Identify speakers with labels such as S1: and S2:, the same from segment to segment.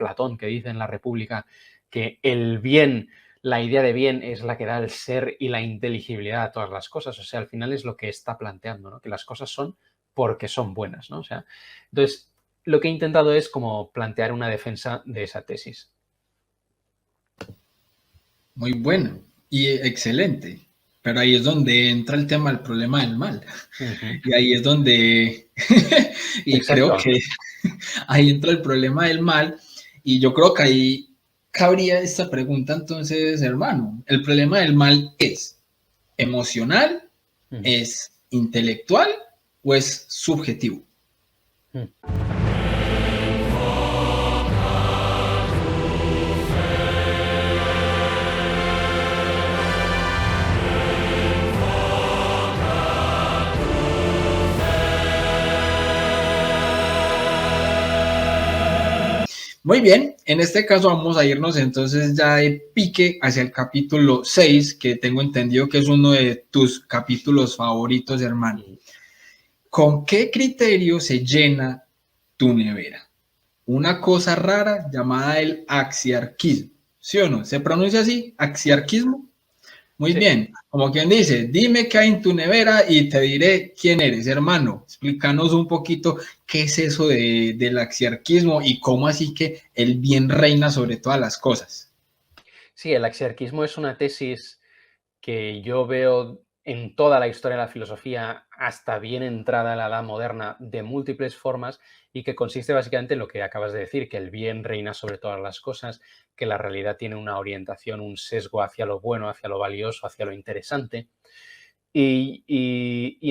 S1: Platón, que dice en la República que el bien, la idea de bien es la que da el ser y la inteligibilidad a todas las cosas. O sea, al final es lo que está planteando, ¿no? Que las cosas son porque son buenas, ¿no? O sea, entonces, lo que he intentado es como plantear una defensa de esa tesis.
S2: Muy bueno y excelente. Pero ahí es donde entra el tema del problema del mal.
S1: Ujú.
S2: Y ahí es donde, y creo
S1: Exacto.
S2: que ahí entra el problema del mal. Y yo creo que ahí cabría esta pregunta entonces, hermano. ¿El problema del mal es emocional,
S1: Ujú.
S2: es intelectual o es subjetivo?
S1: Mm.
S2: Muy bien, en este caso vamos a irnos entonces ya de pique hacia el capítulo 6, que tengo entendido que es uno de tus capítulos favoritos, hermano.
S1: Ujú.
S2: ¿Con qué criterio se llena tu nevera? Una cosa rara llamada el axiarquismo. ¿Sí o no? ¿Se pronuncia así? ¿Axiarquismo? Muy
S1: Sí.
S2: bien. Como quien dice, dime qué hay en tu nevera y te diré quién eres, hermano. Explícanos un poquito qué es eso del axiarquismo y cómo así que el bien reina sobre todas las cosas.
S1: Sí, el axiarquismo es una tesis que yo veo en toda la historia de la filosofía, hasta bien entrada la edad moderna, de múltiples formas, y que consiste básicamente en lo que acabas de decir, que el bien reina sobre todas las cosas, que la realidad tiene una orientación, un sesgo hacia lo bueno, hacia lo valioso, hacia lo interesante. Y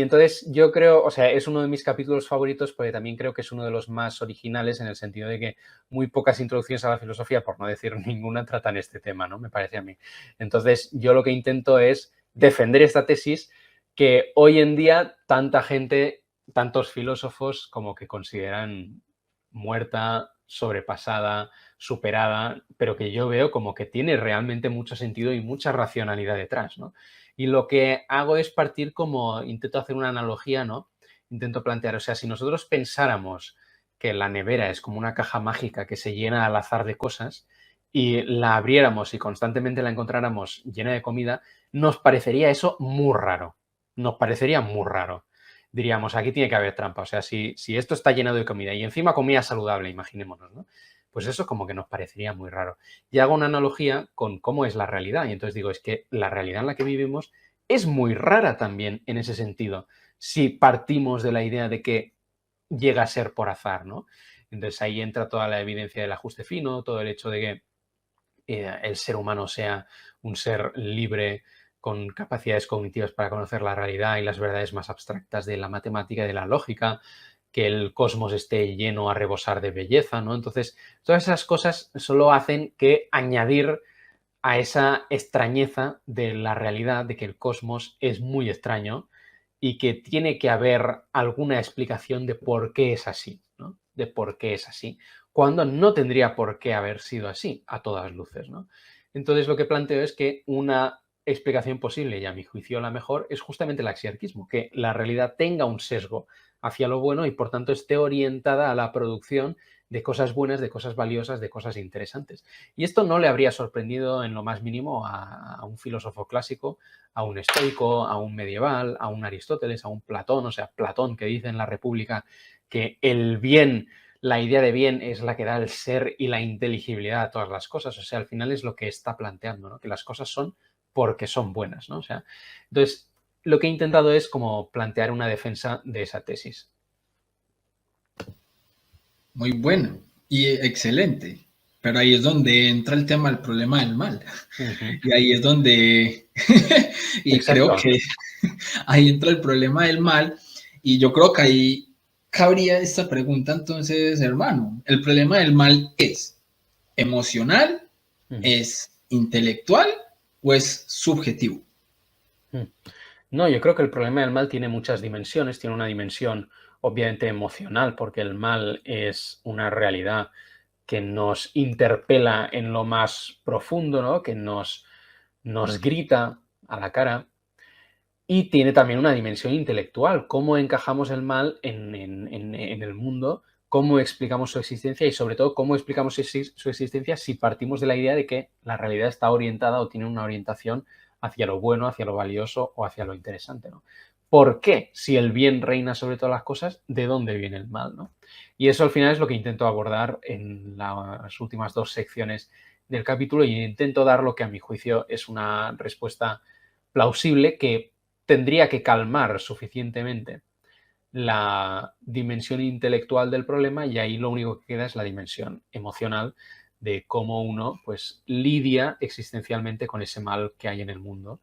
S1: entonces yo creo, o sea, es uno de mis capítulos favoritos porque también creo que es uno de los más originales en el sentido de que muy pocas introducciones a la filosofía, por no decir ninguna, tratan este tema, ¿no? Me parece a mí. Entonces yo lo que intento es defender esta tesis que hoy en día tanta gente, tantos filósofos como que consideran muerta, sobrepasada, superada, pero que yo veo como que tiene realmente mucho sentido y mucha racionalidad detrás, ¿no? Y lo que hago es partir como, intento hacer una analogía, ¿no? Intento plantear, o sea, si nosotros pensáramos que la nevera es como una caja mágica que se llena al azar de cosas y la abriéramos y constantemente la encontráramos llena de comida, nos parecería eso muy raro. Nos parecería muy raro. Diríamos, aquí tiene que haber trampa. O sea, si esto está lleno de comida y encima comida saludable, imaginémonos, ¿no? Pues eso como que nos parecería muy raro. Y hago una analogía con cómo es la realidad. Y entonces digo, es que la realidad en la que vivimos es muy rara también en ese sentido, si partimos de la idea de que llega a ser por azar, ¿no? Entonces ahí entra toda la evidencia del ajuste fino, todo el hecho de que el ser humano sea un ser libre con capacidades cognitivas para conocer la realidad y las verdades más abstractas de la matemática y de la lógica, que el cosmos esté lleno a rebosar de belleza, ¿no? Entonces, todas esas cosas solo hacen que añadir a esa extrañeza de la realidad, de que el cosmos es muy extraño y que tiene que haber alguna explicación de por qué es así, ¿no? De por qué es así, cuando no tendría por qué haber sido así, a todas luces, ¿no? Entonces lo que planteo es que una explicación posible, y a mi juicio la mejor, es justamente el axiarquismo, que la realidad tenga un sesgo hacia lo bueno y por tanto esté orientada a la producción de cosas buenas, de cosas valiosas, de cosas interesantes. Y esto no le habría sorprendido en lo más mínimo a un filósofo clásico, a un estoico, a un medieval, a un Aristóteles, a un Platón, o sea, Platón que dice en la República que el bien, la idea de bien es la que da el ser y la inteligibilidad a todas las cosas, o sea, al final es lo que está planteando, ¿no? Que las cosas son porque son buenas, ¿no? O sea, entonces, lo que he intentado es como plantear una defensa de esa tesis.
S2: Muy bueno y excelente. Pero ahí es donde entra el tema del problema del mal.
S1: Ujú.
S2: Y ahí es donde, y creo
S1: Exacto.
S2: que ahí entra el problema del mal. Y yo creo que ahí cabría esta pregunta entonces, hermano. ¿El problema del mal es emocional,
S1: Ujú.
S2: es intelectual o es subjetivo?
S1: Mm. No, yo creo que el problema del mal tiene muchas dimensiones. Tiene una dimensión obviamente emocional, porque el mal es una realidad que nos interpela en lo más profundo, ¿no? Que nos grita a la cara. Y tiene también una dimensión intelectual, cómo encajamos el mal en el mundo cómo explicamos su existencia y sobre todo cómo explicamos su existencia si partimos de la idea de que la realidad está orientada o tiene una orientación hacia lo bueno, hacia lo valioso o hacia lo interesante, ¿no? ¿Por qué? Si el bien reina sobre todas las cosas, ¿de dónde viene el mal, no? Y eso al final es lo que intento abordar en las últimas 2 secciones del capítulo y intento dar lo que a mi juicio es una respuesta plausible que tendría que calmar suficientemente la dimensión intelectual del problema y ahí lo único que queda es la dimensión emocional de cómo uno pues lidia existencialmente con ese mal que hay en el mundo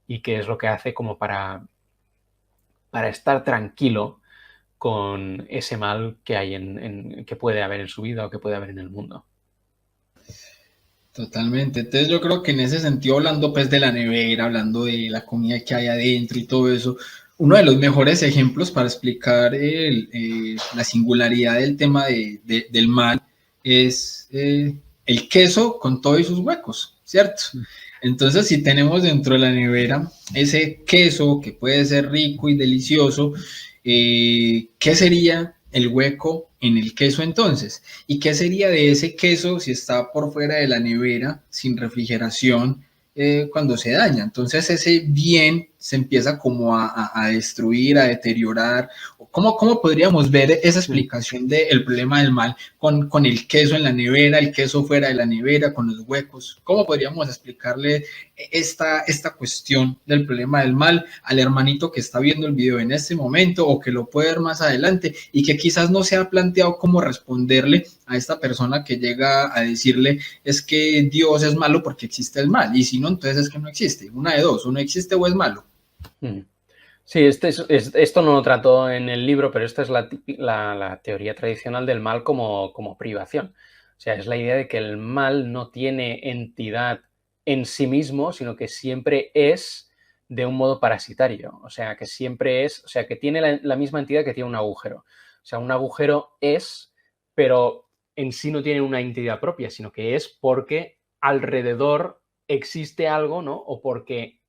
S1: y qué es lo que hace como para estar tranquilo con ese mal que hay que puede haber en su vida o que puede haber en el mundo.
S2: Totalmente. Entonces yo creo que en ese sentido, hablando pues de la nevera, hablando de la comida que hay adentro y todo eso, uno de los mejores ejemplos para explicar la singularidad del tema del mal es el queso con todos sus huecos, ¿cierto? Entonces, si tenemos dentro de la nevera ese queso que puede ser rico y delicioso, ¿qué sería el hueco en el queso entonces? ¿Y qué sería de ese queso si está por fuera de la nevera sin refrigeración cuando se daña? Entonces ese bien se empieza como a destruir, a deteriorar. ¿Cómo podríamos ver esa explicación del problema del mal con el queso en la nevera, el queso fuera de la nevera, con los huecos? ¿Cómo podríamos explicarle esta cuestión del problema del mal al hermanito que está viendo el video en este momento o que lo puede ver más adelante y que quizás no se ha planteado cómo responderle a esta persona que llega a decirle es que Dios es malo porque existe el mal y si no, entonces es que no existe? Una de dos, uno existe o es malo.
S1: Sí, esto no lo trato en el libro, pero esta es la teoría tradicional del mal como privación. O sea, es la idea de que el mal no tiene entidad en sí mismo, sino que siempre es de un modo parasitario. O sea, que siempre es, o sea, que tiene la misma entidad que tiene un agujero. O sea, un agujero es, pero en sí no tiene una entidad propia, sino que es porque alrededor existe algo, ¿no? O porque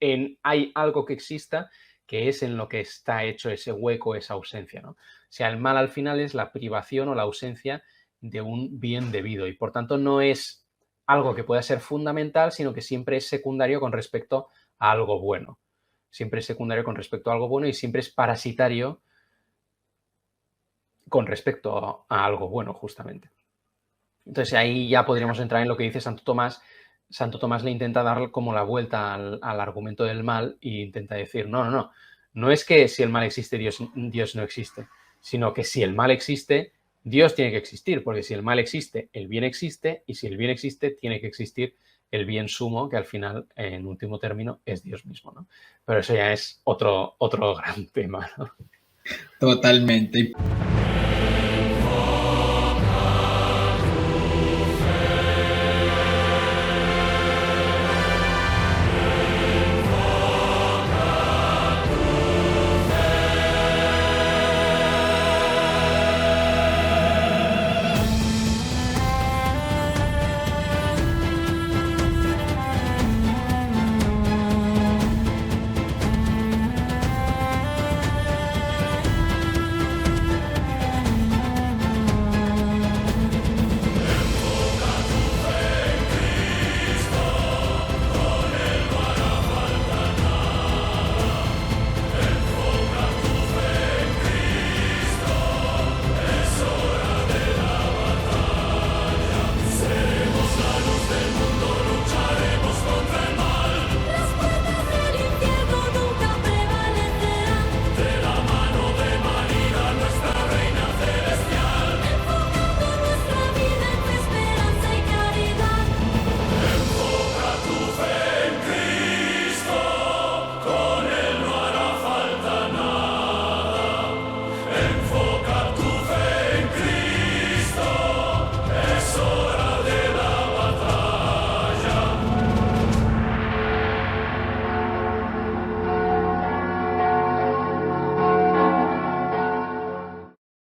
S1: hay algo que exista que es en lo que está hecho ese hueco, esa ausencia, ¿no? O sea, el mal al final es la privación o la ausencia de un bien debido y por tanto no es algo que pueda ser fundamental, sino que siempre es secundario con respecto a algo bueno. Siempre es secundario con respecto a algo bueno y siempre es parasitario con respecto a algo bueno, justamente. Entonces ahí ya podríamos entrar en lo que dice Santo Tomás. Santo Tomás le intenta dar como la vuelta al argumento del mal e intenta decir, no es que si el mal existe, Dios no existe, sino que si el mal existe, Dios tiene que existir, porque si el mal existe, el bien existe, y si el bien existe, tiene que existir el bien sumo, que al final, en último término, es Dios mismo, ¿no? Pero eso ya es otro gran tema, ¿no?
S2: Totalmente.